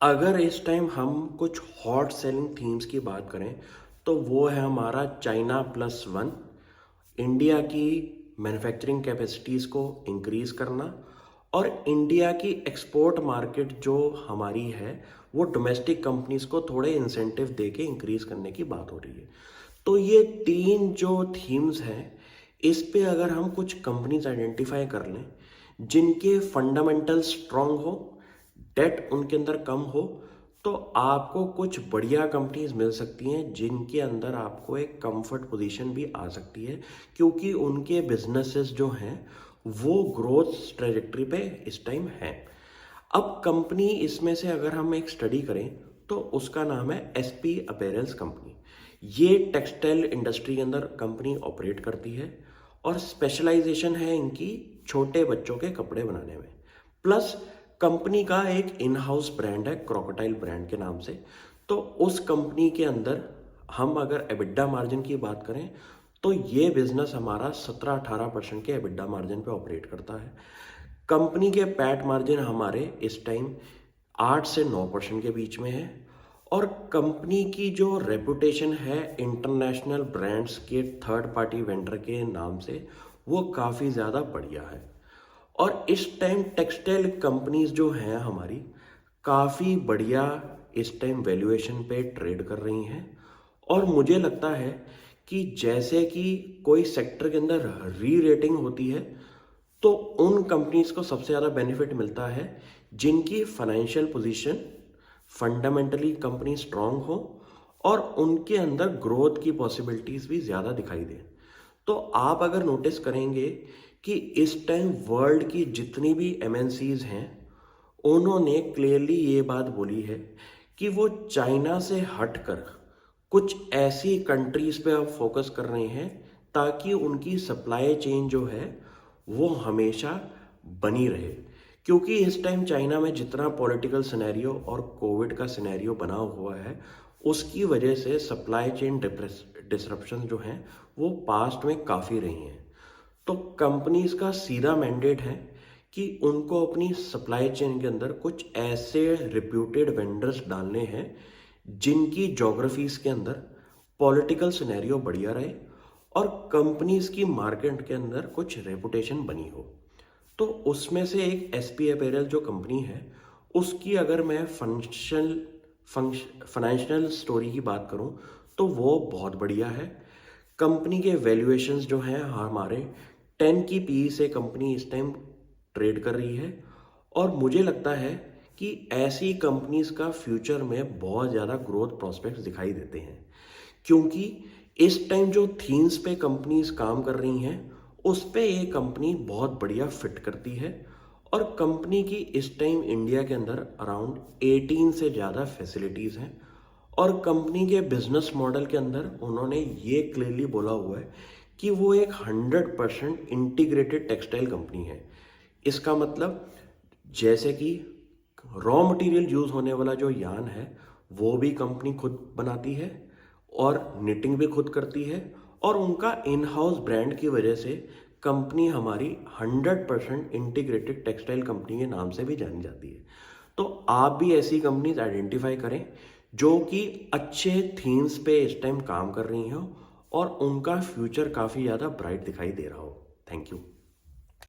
अगर इस टाइम हम कुछ हॉट सेलिंग थीम्स की बात करें तो वो है हमारा चाइना प्लस वन, इंडिया की मैन्युफैक्चरिंग कैपेसिटीज़ को इंक्रीज़ करना और इंडिया की एक्सपोर्ट मार्केट जो हमारी है वो डोमेस्टिक कंपनीज़ को थोड़े इंसेंटिव दे के इंक्रीज़ करने की बात हो रही है। तो ये तीन जो थीम्स हैं, इस पे अगर हम कुछ कंपनीज आइडेंटिफाई कर लें जिनके फंडामेंटल स्ट्रांग हो, डेट उनके अंदर कम हो, तो आपको कुछ बढ़िया कंपनीज मिल सकती हैं जिनके अंदर आपको एक कंफर्ट पोजीशन भी आ सकती है, क्योंकि उनके बिजनेसेस जो हैं वो ग्रोथ ट्रेजेक्टरी पे इस टाइम हैं। अब कंपनी इसमें से अगर हम एक स्टडी करें तो उसका नाम है एसपी अपैरल्स कंपनी। ये टेक्सटाइल इंडस्ट्री के अंदर कंपनी ऑपरेट करती है और स्पेशलाइजेशन है इनकी छोटे बच्चों के कपड़े बनाने में। प्लस कंपनी का एक इन हाउस ब्रांड है क्रोकोडाइल ब्रांड के नाम से। तो उस कंपनी के अंदर हम अगर एबिड्डा मार्जिन की बात करें तो ये बिजनेस हमारा 17-18% के एबिड्डा मार्जिन पे ऑपरेट करता है। कंपनी के पैट मार्जिन हमारे इस टाइम 8 से 9% के बीच में है और कंपनी की जो रेपुटेशन है इंटरनेशनल ब्रांड्स के थर्ड पार्टी वेंडर के नाम से वो काफ़ी ज़्यादा बढ़िया है। और इस टाइम टेक्सटाइल कंपनीज जो हैं हमारी काफ़ी बढ़िया इस टाइम वैल्यूएशन पे ट्रेड कर रही हैं। और मुझे लगता है कि जैसे कि कोई सेक्टर के अंदर री रेटिंग होती है तो उन कंपनीज को सबसे ज़्यादा बेनिफिट मिलता है जिनकी financial position fundamentally company strong हो और उनके अंदर ग्रोथ की पॉसिबिलिटीज़ भी ज़्यादा दिखाई दें। तो आप अगर नोटिस करेंगे कि इस टाइम वर्ल्ड की जितनी भी एमएनसीज हैं उन्होंने क्लियरली ये बात बोली है कि वो चाइना से हटकर कुछ ऐसी कंट्रीज पे अब फोकस कर रहे हैं ताकि उनकी सप्लाई चेन जो है वो हमेशा बनी रहे। क्योंकि इस टाइम चाइना में जितना पॉलिटिकल सिनेरियो और कोविड का सिनेरियो बना हुआ है उसकी वजह से सप्लाई चेन डिसरप्शन जो हैं वो पास्ट में काफ़ी रही हैं। तो कंपनीज का सीधा मैंडेट है कि उनको अपनी सप्लाई चेन के अंदर कुछ ऐसे रिप्यूटेड वेंडर्स डालने हैं जिनकी ज्योग्राफीज के अंदर पॉलिटिकल सिनेरियो बढ़िया रहे और कंपनीज की मार्केट के अंदर कुछ रेपुटेशन बनी हो। तो उसमें से एक एसपी अपैरल जो कंपनी है उसकी अगर मैं फाइनेंशियल स्टोरी की बात करूं तो वो बहुत बढ़िया है। कंपनी के वैल्यूएशंस जो हैं हमारे 10 की पी से कंपनी इस टाइम ट्रेड कर रही है और मुझे लगता है कि ऐसी कंपनीज का फ्यूचर में बहुत ज़्यादा ग्रोथ प्रोस्पेक्ट्स दिखाई देते हैं, क्योंकि इस टाइम जो थीम्स पे कंपनीज काम कर रही हैं उस पे ये कंपनी बहुत बढ़िया फिट करती है। और कंपनी की इस टाइम इंडिया के अंदर अराउंड 18 से ज़्यादा फैसिलिटीज़ हैं और कंपनी के बिजनेस मॉडल के अंदर उन्होंने ये क्लियरली बोला हुआ है कि वो एक 100% इंटीग्रेटेड टेक्सटाइल कंपनी है। इसका मतलब जैसे कि रॉ मटेरियल यूज़ होने वाला जो यान है वो भी कंपनी खुद बनाती है और निटिंग भी खुद करती है और उनका इन हाउस ब्रांड की वजह से कंपनी हमारी 100% इंटीग्रेटेड टेक्सटाइल कंपनी के नाम से भी जानी जाती है। तो आप भी ऐसी कंपनीज आइडेंटिफाई करें जो कि अच्छे थीम्स पे इस टाइम काम कर रही हो और उनका फ्यूचर काफ़ी ज़्यादा ब्राइट दिखाई दे रहा हो। Thank you.